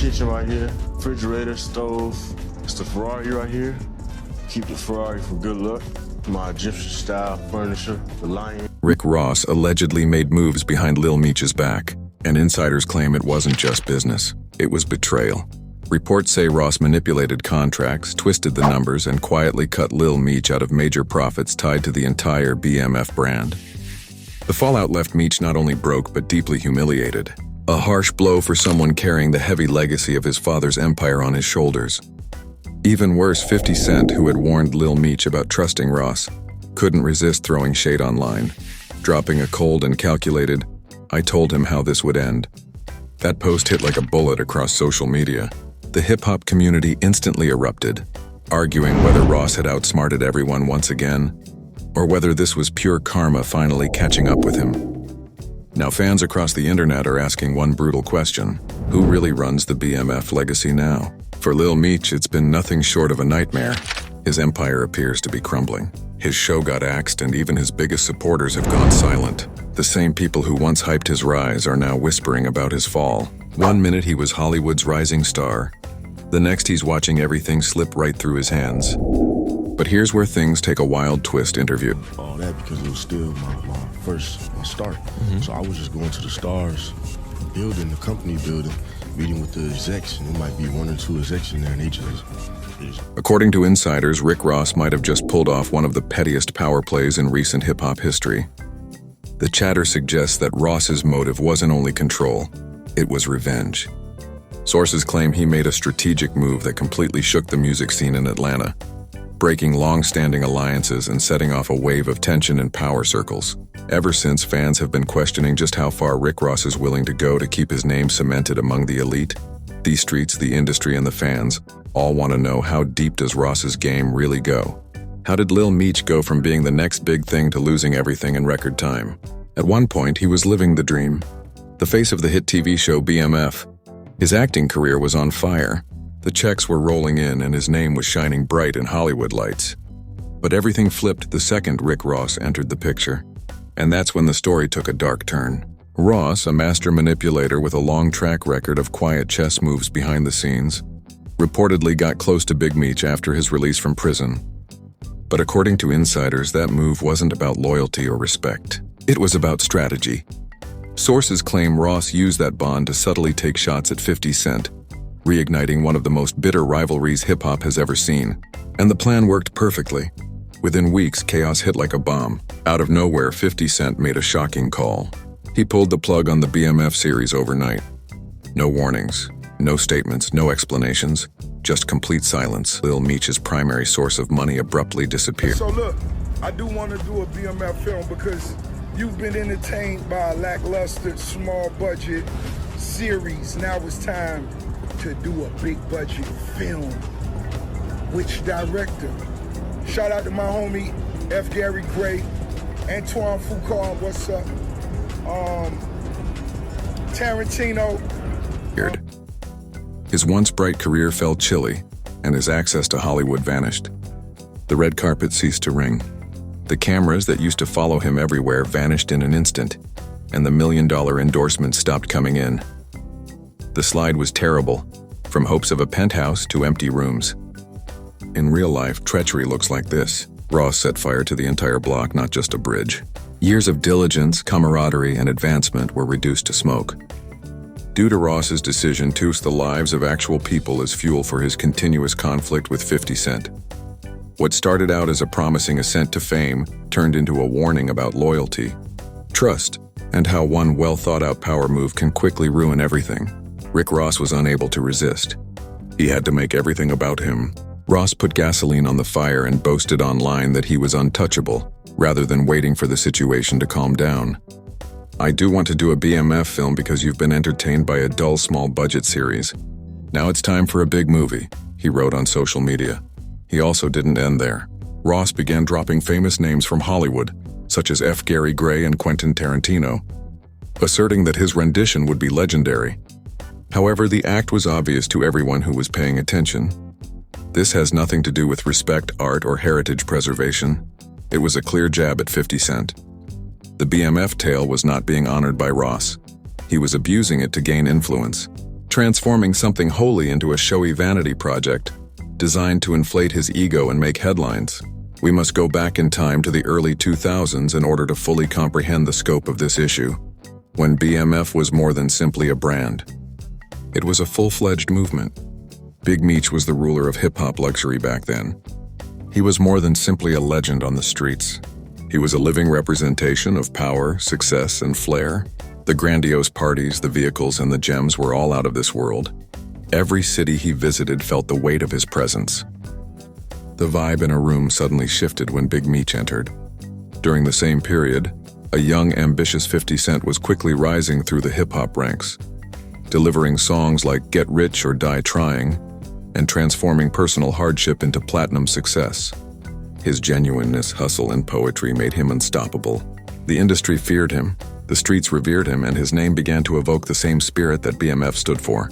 Kitchen right here, refrigerator, stove. It's the Ferrari right here. Keep the Ferrari for good luck. My Egyptian style furniture, the lion. Rick Ross allegedly made moves behind Lil Meech's back, and insiders claim it wasn't just business, it was betrayal. Reports say Ross manipulated contracts, twisted the numbers, and quietly cut Lil Meech out of major profits tied to the entire BMF brand. The fallout left Meech not only broke but deeply humiliated. A harsh blow for someone carrying the heavy legacy of his father's empire on his shoulders. Even worse, 50 Cent, who had warned Lil Meech about trusting Ross, couldn't resist throwing shade online, dropping a cold and calculated, "I told him how this would end." That post hit like a bullet across social media. The hip-hop community instantly erupted, arguing whether Ross had outsmarted everyone once again, or whether this was pure karma finally catching up with him. Now fans across the internet are asking one brutal question: who really runs the BMF legacy now? For Lil Meech, it's been nothing short of a nightmare. His empire appears to be crumbling. His show got axed and even his biggest supporters have gone silent. The same people who once hyped his rise are now whispering about his fall. One minute he was Hollywood's rising star. The next he's watching everything slip right through his hands. But here's where things take a wild twist. Interview. All that because it was still my start. So I was just going to the stars, building, the company building, meeting with the execs, and there might be one or two execs in there, and they just. According to insiders, Rick Ross might have just pulled off one of the pettiest power plays in recent hip-hop history. The chatter suggests that Ross's motive wasn't only control, it was revenge. Sources claim he made a strategic move that completely shook the music scene in Atlanta, breaking long-standing alliances and setting off a wave of tension in power circles. Ever since, fans have been questioning just how far Rick Ross is willing to go to keep his name cemented among the elite. These streets, the industry, and the fans all want to know, how deep does Ross's game really go? How did Lil Meech go from being the next big thing to losing everything in record time? At one point, he was living the dream. The face of the hit TV show BMF. His acting career was on fire. The checks were rolling in and his name was shining bright in Hollywood lights. But everything flipped the second Rick Ross entered the picture. And that's when the story took a dark turn. Ross, a master manipulator with a long track record of quiet chess moves behind the scenes, reportedly got close to Big Meech after his release from prison. But according to insiders, that move wasn't about loyalty or respect. It was about strategy. Sources claim Ross used that bond to subtly take shots at 50 Cent, reigniting one of the most bitter rivalries hip-hop has ever seen. And the plan worked perfectly. Within weeks, chaos hit like a bomb. Out of nowhere, 50 Cent made a shocking call. He pulled the plug on the BMF series overnight. No warnings, no statements, no explanations, just complete silence. Lil Meech's primary source of money abruptly disappeared. So look, I do want to do a BMF film because you've been entertained by a lackluster, small budget series. Now it's time to do a big budget film. Which director? Shout out to my homie F. Gary Gray, Antoine Foucault, what's up? Tarantino. His once bright career fell chilly, and his access to Hollywood vanished. The red carpet ceased to ring. The cameras that used to follow him everywhere vanished in an instant, and the million-dollar endorsements stopped coming in. The slide was terrible, from hopes of a penthouse to empty rooms. In real life, treachery looks like this. Ross set fire to the entire block, not just a bridge. Years of diligence, camaraderie, and advancement were reduced to smoke. Due to Ross's decision to use the lives of actual people as fuel for his continuous conflict with 50 Cent. What started out as a promising ascent to fame turned into a warning about loyalty, trust, and how one well-thought-out power move can quickly ruin everything. Rick Ross was unable to resist. He had to make everything about him. Ross put gasoline on the fire and boasted online that he was untouchable, rather than waiting for the situation to calm down. "I do want to do a BMF film because you've been entertained by a dull small budget series. Now it's time for a big movie," he wrote on social media. He also didn't end there. Ross began dropping famous names from Hollywood, such as F. Gary Gray and Quentin Tarantino, asserting that his rendition would be legendary. However, the act was obvious to everyone who was paying attention. This has nothing to do with respect, art, or heritage preservation. It was a clear jab at 50 Cent. The BMF tale was not being honored by Ross. He was abusing it to gain influence. transforming something holy into a showy vanity project designed to inflate his ego and make headlines. We must go back in time to the early 2000s in order to fully comprehend the scope of this issue, when BMF was more than simply a brand. It was a full-fledged movement. Big Meech was the ruler of hip-hop luxury back then. He was more than simply a legend on the streets. He was a living representation of power, success, and flair. The grandiose parties, the vehicles, and the gems were all out of this world. Every city he visited felt the weight of his presence. The vibe in a room suddenly shifted when Big Meech entered. During the same period, a young, ambitious 50 Cent was quickly rising through the hip-hop ranks, delivering songs like Get Rich or Die Trying, and transforming personal hardship into platinum success. His genuineness, hustle, and poetry made him unstoppable. The industry feared him, the streets revered him, and his name began to evoke the same spirit that BMF stood for.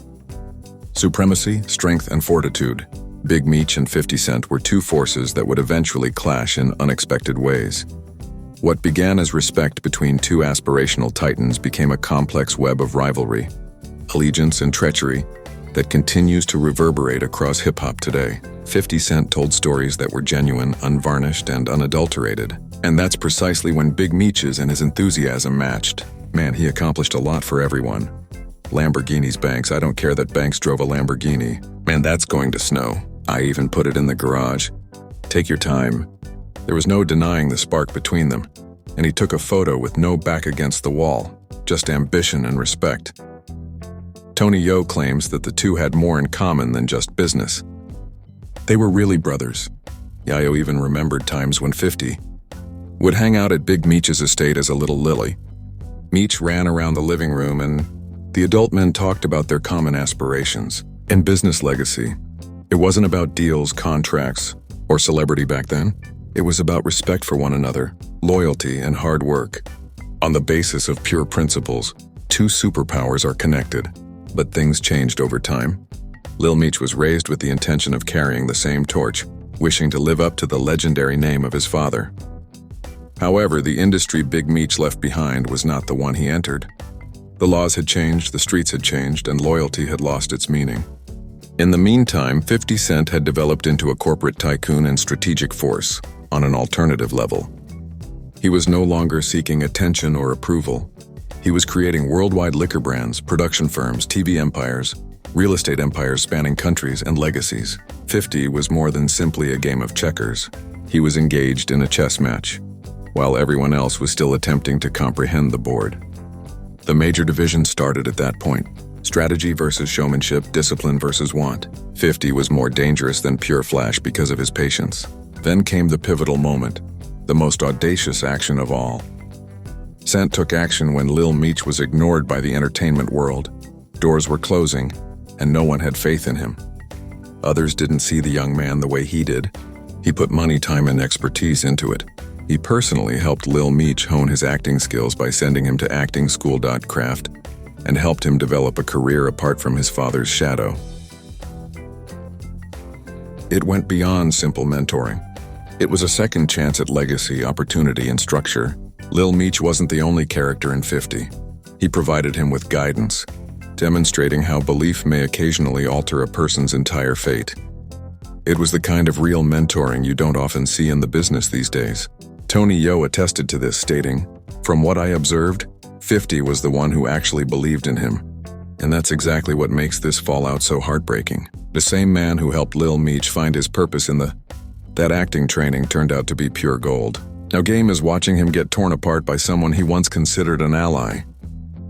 Supremacy, strength, and fortitude. Big Meech and 50 Cent were two forces that would eventually clash in unexpected ways. What began as respect between two aspirational titans became a complex web of rivalry, allegiance, and treachery that continues to reverberate across hip-hop today. 50 Cent told stories that were genuine, unvarnished, and unadulterated. And that's precisely when Big Meech's and his enthusiasm matched. Man, he accomplished a lot for everyone. Lamborghinis, Banks. I don't care that Banks drove a Lamborghini. Man, that's going to snow. I even put it in the garage. Take your time. There was no denying the spark between them, and he took a photo with no back against the wall, just ambition and respect. Tony Yo claims that the two had more in common than just business. They were really brothers. Yayo even remembered times when 50 would hang out at Big Meech's estate as a little Lily. Meech ran around the living room and the adult men talked about their common aspirations and business legacy. It wasn't about deals, contracts, or celebrity back then. It was about respect for one another, loyalty, and hard work. On the basis of pure principles, two superpowers are connected. But things changed over time. Lil Meech was raised with the intention of carrying the same torch, wishing to live up to the legendary name of his father. However, the industry Big Meech left behind was not the one he entered. The laws had changed, the streets had changed, and loyalty had lost its meaning. In the meantime, 50 Cent had developed into a corporate tycoon and strategic force on an alternative level. He was no longer seeking attention or approval. He was creating worldwide liquor brands, production firms, TV empires, real estate empires spanning countries and legacies. 50 was more than simply a game of checkers. He was engaged in a chess match, while everyone else was still attempting to comprehend the board. The major division started at that point. Strategy versus showmanship, discipline versus want. 50 was more dangerous than pure flash because of his patience. Then came the pivotal moment, the most audacious action of all. Cent took action when Lil Meech was ignored by the entertainment world. Doors were closing, and no one had faith in him. Others didn't see the young man the way he did. He put money, time, and expertise into it. He personally helped Lil Meech hone his acting skills by sending him to acting school.craft and helped him develop a career apart from his father's shadow. It went beyond simple mentoring. It was a second chance at legacy, opportunity, and structure. Lil Meech wasn't the only character in 50. He provided him with guidance, demonstrating how belief may occasionally alter a person's entire fate. It was the kind of real mentoring you don't often see in the business these days. Tony Yo attested to this, stating, "From what I observed, 50 was the one who actually believed in him. And that's exactly what makes this fallout so heartbreaking. The same man who helped Lil Meech find his purpose in that acting training turned out to be pure gold. Now Game is watching him get torn apart by someone he once considered an ally.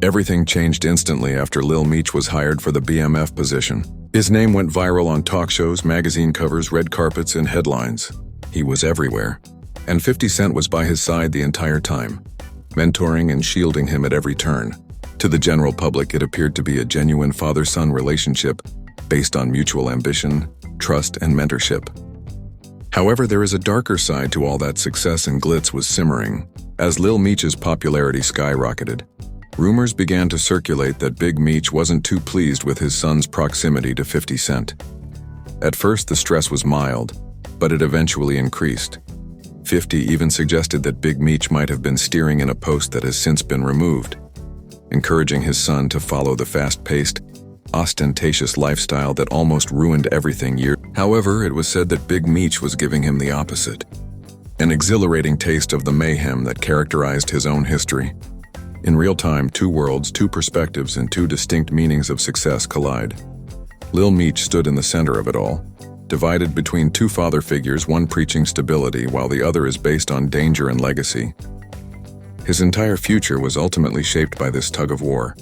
Everything changed instantly after Lil Meech was hired for the BMF position. His name went viral on talk shows, magazine covers, red carpets, and headlines. He was everywhere. And 50 Cent was by his side the entire time, mentoring and shielding him at every turn. To the general public, it appeared to be a genuine father-son relationship based on mutual ambition, trust, and mentorship. However, there is a darker side to all that success and glitz was simmering. As Lil Meech's popularity skyrocketed, rumors began to circulate that Big Meech wasn't too pleased with his son's proximity to 50 Cent. At first, the stress was mild, but it eventually increased. 50 even suggested that Big Meech might have been steering in a post that has since been removed, encouraging his son to follow the fast-paced, ostentatious lifestyle that almost ruined everything years. However, it was said that Big Meech was giving him the opposite. An exhilarating taste of the mayhem that characterized his own history. In real time, two worlds, two perspectives, and two distinct meanings of success collide. Lil Meech stood in the center of it all, divided between two father figures, one preaching stability while the other is based on danger and legacy. His entire future was ultimately shaped by this tug of war.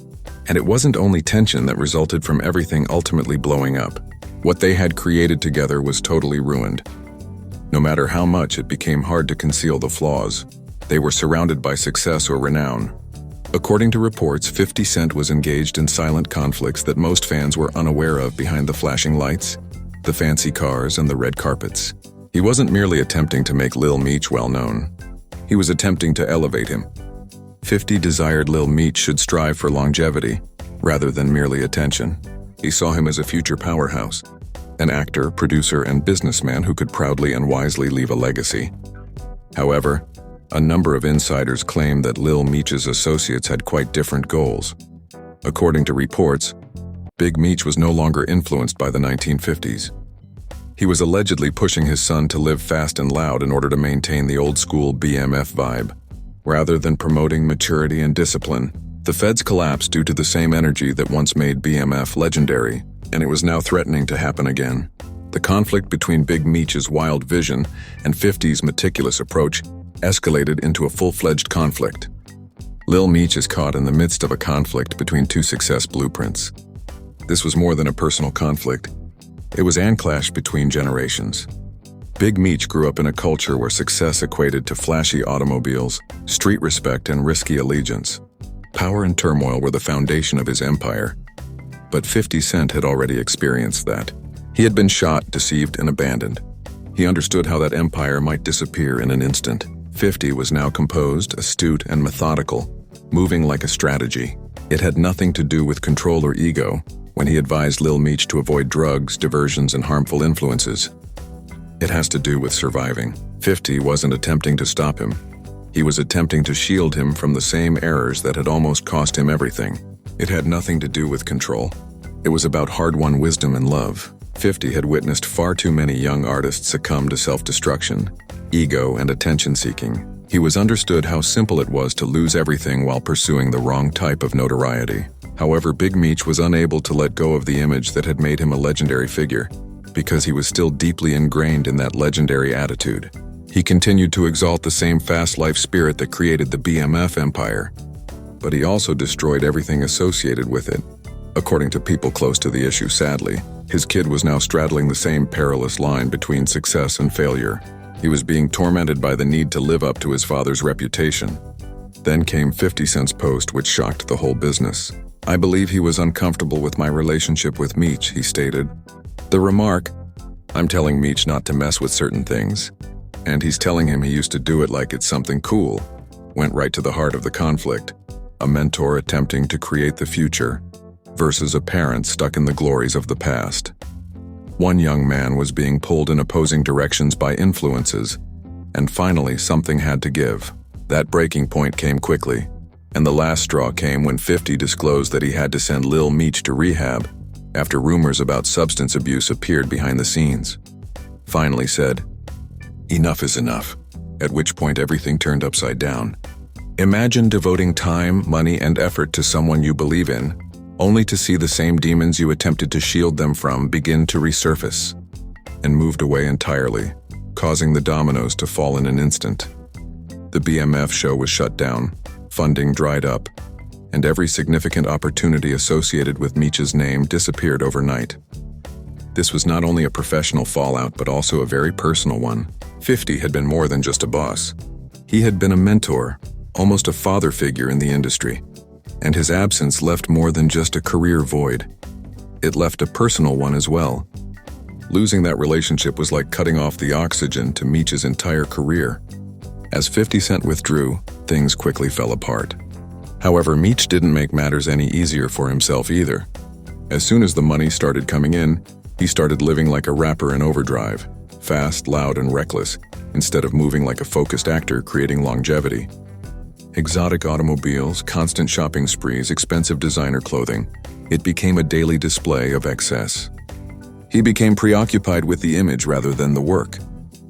And it wasn't only tension that resulted from everything ultimately blowing up. What they had created together was totally ruined. No matter how much it became hard to conceal the flaws, they were surrounded by success or renown. According to reports, 50 Cent was engaged in silent conflicts that most fans were unaware of behind the flashing lights, the fancy cars, and the red carpets. He wasn't merely attempting to make Lil Meech well-known. He was attempting to elevate him. 50 desired Lil Meech should strive for longevity, rather than merely attention. He saw him as a future powerhouse, an actor, producer, and businessman who could proudly and wisely leave a legacy. However, a number of insiders claim that Lil Meech's associates had quite different goals. According to reports, Big Meech was no longer influenced by the 1950s. He was allegedly pushing his son to live fast and loud in order to maintain the old-school BMF vibe. Rather than promoting maturity and discipline, the feds collapsed due to the same energy that once made BMF legendary, and it was now threatening to happen again. The conflict between Big Meech's wild vision and 50's meticulous approach escalated into a full-fledged conflict. Lil Meech is caught in the midst of a conflict between two success blueprints. This was more than a personal conflict. It was an clash between generations. Big Meech grew up in a culture where success equated to flashy automobiles, street respect, and risky allegiance. Power and turmoil were the foundation of his empire. But 50 Cent had already experienced that. He had been shot, deceived, and abandoned. He understood how that empire might disappear in an instant. 50 was now composed, astute, and methodical, moving like a strategy. It had nothing to do with control or ego when he advised Lil Meech to avoid drugs, diversions, and harmful influences. It has to do with surviving. 50 wasn't attempting to stop him. He was attempting to shield him from the same errors that had almost cost him everything. It had nothing to do with control. It was about hard-won wisdom and love. 50 had witnessed far too many young artists succumb to self-destruction, ego, and attention-seeking. He was understood how simple it was to lose everything while pursuing the wrong type of notoriety. However, Big Meech was unable to let go of the image that had made him a legendary figure, because he was still deeply ingrained in that legendary attitude. He continued to exalt the same fast life spirit that created the BMF empire, but he also destroyed everything associated with it. According to people close to the issue, sadly, his kid was now straddling the same perilous line between success and failure. He was being tormented by the need to live up to his father's reputation. Then came 50 Cent's post, which shocked the whole business. "I believe he was uncomfortable with my relationship with Meech," he stated. The remark, "I'm telling Meech not to mess with certain things, and he's telling him he used to do it like it's something cool," went right to the heart of the conflict. A mentor attempting to create the future versus a parent stuck in the glories of the past. One young man was being pulled in opposing directions by influences, and finally something had to give. That breaking point came quickly, and the last straw came when 50 disclosed that he had to send Lil Meech to rehab after rumors about substance abuse appeared behind the scenes. Finally said, "Enough is enough," at which point everything turned upside down. Imagine devoting time, money, and effort to someone you believe in, only to see the same demons you attempted to shield them from begin to resurface, and moved away entirely, causing the dominoes to fall in an instant. The BMF show was shut down, funding dried up, and every significant opportunity associated with Meech's name disappeared overnight. This was not only a professional fallout, but also a very personal one. 50 had been more than just a boss. He had been a mentor, almost a father figure in the industry, and his absence left more than just a career void. It left a personal one as well. Losing that relationship was like cutting off the oxygen to Meech's entire career. As 50 Cent withdrew, things quickly fell apart. However, Meech didn't make matters any easier for himself either. As soon as the money started coming in, he started living like a rapper in overdrive, fast, loud, and reckless, instead of moving like a focused actor creating longevity. Exotic automobiles, constant shopping sprees, expensive designer clothing. It became a daily display of excess. He became preoccupied with the image rather than the work.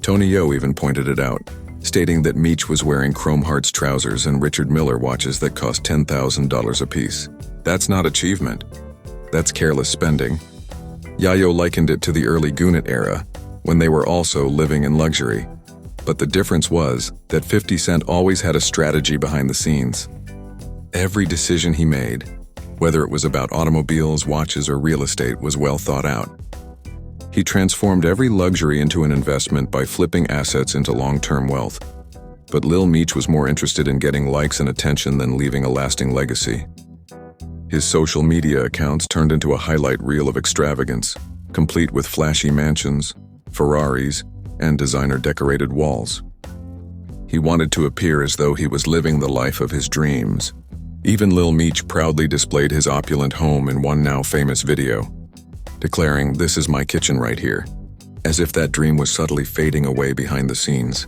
Tony Yo even pointed it out, stating that Meech was wearing Chrome Hearts trousers and Richard Miller watches that cost $10,000 apiece. That's not achievement. That's careless spending. Yayo likened it to the early Gunit era, when they were also living in luxury. But the difference was that 50 Cent always had a strategy behind the scenes. Every decision he made, whether it was about automobiles, watches, or real estate, was well thought out. He transformed every luxury into an investment by flipping assets into long-term wealth. But Lil Meech was more interested in getting likes and attention than leaving a lasting legacy. His social media accounts turned into a highlight reel of extravagance, complete with flashy mansions, Ferraris, and designer-decorated walls. He wanted to appear as though he was living the life of his dreams. Even Lil Meech proudly displayed his opulent home in one now-famous video, declaring, "This is my kitchen right here," as if that dream was subtly fading away behind the scenes.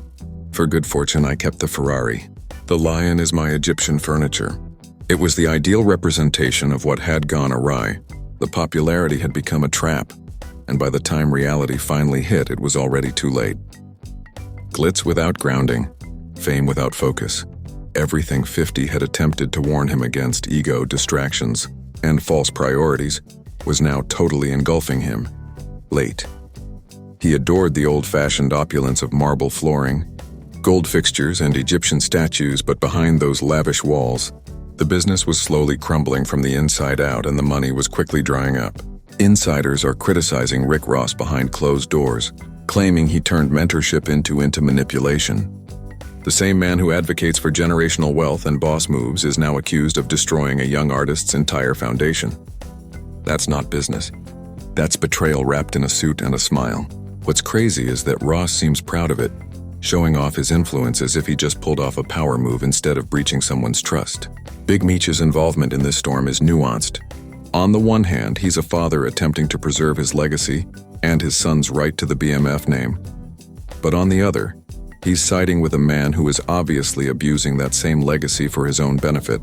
For good fortune, I kept the Ferrari. The lion is my Egyptian furniture. It was the ideal representation of what had gone awry. The popularity had become a trap, and by the time reality finally hit, it was already too late. Glitz without grounding, fame without focus. Everything 50 had attempted to warn him against, ego, distractions, and false priorities, was now totally engulfing him. Late. He adored the old-fashioned opulence of marble flooring, gold fixtures, and Egyptian statues, but behind those lavish walls, the business was slowly crumbling from the inside out and the money was quickly drying up. Insiders are criticizing Rick Ross behind closed doors, claiming he turned mentorship into manipulation. The same man who advocates for generational wealth and boss moves is now accused of destroying a young artist's entire foundation. That's not business. That's betrayal wrapped in a suit and a smile. What's crazy is that Ross seems proud of it, showing off his influence as if he just pulled off a power move instead of breaching someone's trust. Big Meech's involvement in this storm is nuanced. On the one hand, he's a father attempting to preserve his legacy and his son's right to the BMF name. But on the other, he's siding with a man who is obviously abusing that same legacy for his own benefit.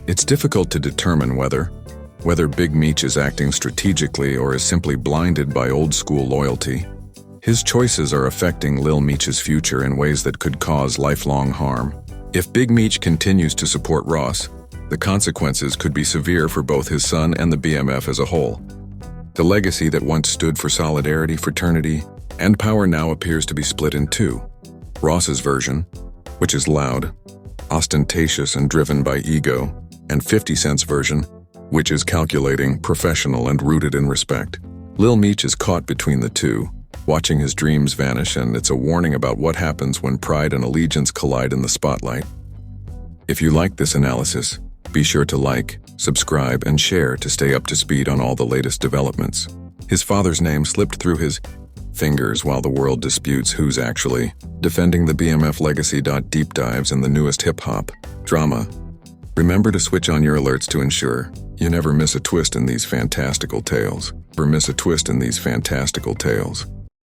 It's difficult to determine whether Big Meech is acting strategically or is simply blinded by old-school loyalty. His choices are affecting Lil Meech's future in ways that could cause lifelong harm. If Big Meech continues to support Ross, the consequences could be severe for both his son and the BMF as a whole. The legacy that once stood for solidarity, fraternity, and power now appears to be split in two. Ross's version, which is loud, ostentatious, and driven by ego, and 50 Cent's version, which is calculating, professional, and rooted in respect. Lil Meech is caught between the two, watching his dreams vanish, and it's a warning about what happens when pride and allegiance collide in the spotlight. If you like this analysis, be sure to like, subscribe, and share to stay up to speed on all the latest developments. His father's name slipped through his fingers while the world disputes who's actually defending the BMF legacy. Deep dives in the newest hip-hop drama. Remember to switch on your alerts to ensure you never miss a twist in these fantastical tales.